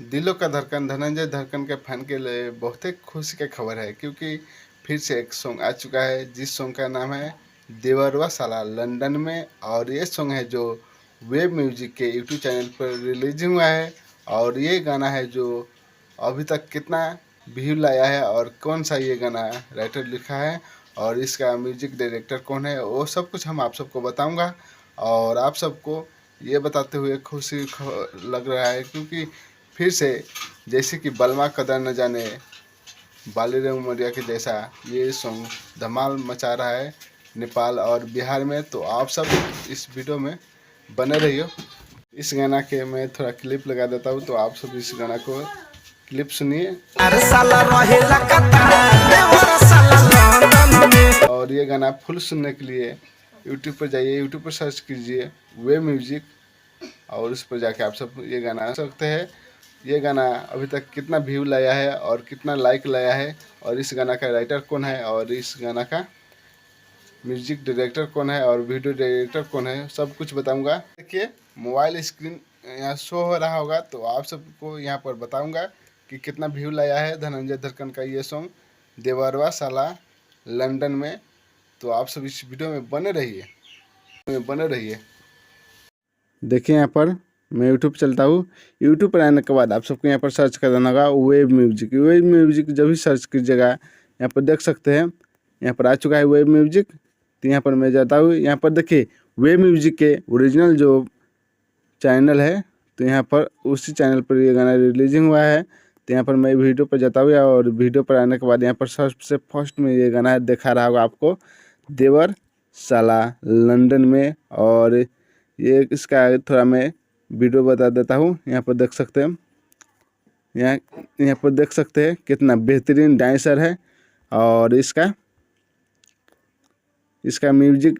दिलों का धड़कन धनंजय धड़कन के फैन के लिए बहुत ही खुशी की खबर है, क्योंकि फिर से एक सॉन्ग आ चुका है जिस सॉन्ग का नाम है देवरवा साला लंदन में। और ये सॉन्ग है जो वेब म्यूजिक के यूट्यूब चैनल पर रिलीज हुआ है। और ये गाना है जो अभी तक कितना व्यू लाया है और कौन सा ये गाना राइटर लिखा है और इसका म्यूजिक डायरेक्टर कौन है, वो सब कुछ हम आप सबको बताऊंगा। और आप सबको ये बताते हुए खुशी लग रहा है, क्योंकि फिर से जैसे कि बलमा कदर न जाने बाली रे उमरिया के जैसा ये सॉन्ग धमाल मचा रहा है नेपाल और बिहार में। तो आप सब इस वीडियो में बने रहिए। इस गाना के मैं थोड़ा क्लिप लगा देता हूँ, तो आप सब इस गाना को क्लिप सुनिए। और ये गाना फुल सुनने के लिए यूट्यूब पर जाइए, यूट्यूब पर सर्च कीजिए वे म्यूजिक और उस पर जाके आप सब ये गाना सुन सकते हैं। ये गाना अभी तक कितना व्यू लाया है और कितना लाइक लाया है और इस गाना का राइटर कौन है और इस गाना का म्यूजिक डायरेक्टर कौन है और वीडियो डायरेक्टर कौन है, सब कुछ बताऊंगा। देखिए मोबाइल स्क्रीन यहाँ शो हो रहा होगा, तो आप सबको यहाँ पर बताऊंगा कि कितना व्यू लाया है धनंजय धड़कन का ये सॉन्ग देवरवा साला लंदन में। तो आप सब इस वीडियो में बने रहिए। देखिए यहाँ पर मैं यूट्यूब चलता हूँ। यूट्यूब पर आने के बाद आप सबको यहाँ पर सर्च कर देना होगा वेब म्यूजिक। वेब म्यूजिक जब भी सर्च कीजिएगा यहाँ पर देख सकते हैं, यहाँ पर आ चुका है वेब म्यूजिक। तो यहाँ पर मैं जाता हूँ, यहाँ पर देखिए वेब म्यूजिक के ओरिजिनल जो चैनल है, तो यहाँ पर उसी चैनल पर ये गाना रिलीजिंग हुआ है। तो यहाँ पर मैं वीडियो पर जाता हूँ और वीडियो पर आने के बाद यहाँ पर सबसे फर्स्ट में ये गाना दिखा रहा होगा आपको देवर साला लंदन में। और ये इसका थोड़ा मैं वीडियो बता देता हूँ। यहाँ पर देख सकते हैं, यहाँ पर देख सकते हैं कितना बेहतरीन डांसर है। और इसका म्यूजिक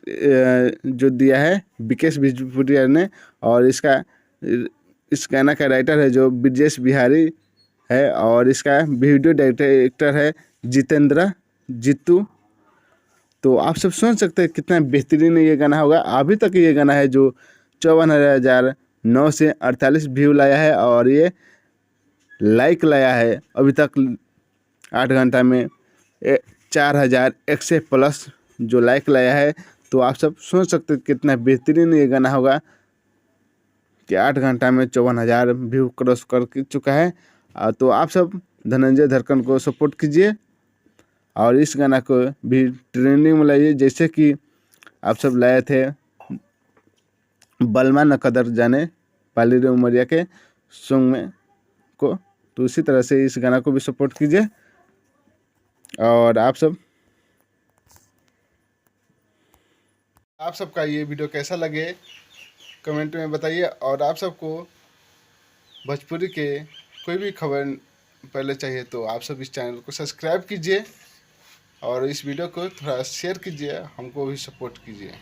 जो दिया है विकेश भोजपुरिया ने। और इस गाना का राइटर है जो ब्रजेश बिहारी है और इसका वीडियो डायरेक्टर है जितेंद्र जीतू। तो आप सब सुन सकते हैं कितना बेहतरीन ये गाना होगा। अभी तक ये गाना है जो 54,948 व्यू लाया है और ये लाइक लाया है अभी तक 8 घंटा में 4,100 प्लस जो लाइक लाया है। तो आप सब सोच सकते हैं कितना बेहतरीन ये गाना होगा कि 8 घंटा में 54,000 व्यू क्रॉस कर चुका है। तो आप सब धनंजय धड़कन को सपोर्ट कीजिए और इस गाना को भी ट्रेंडिंग में लाइए, जैसे कि आप सब लाए थे बलमा न कदर जाने बाली रे उमरिया के सॉन्ग में को। तो उसी तरह से इस गाना को भी सपोर्ट कीजिए। और आप सबका ये वीडियो कैसा लगे कमेंट में बताइए। और आप सबको भोजपुरी के कोई भी खबर पहले चाहिए तो आप सब इस चैनल को सब्सक्राइब कीजिए और इस वीडियो को थोड़ा शेयर कीजिए, हमको भी सपोर्ट कीजिए।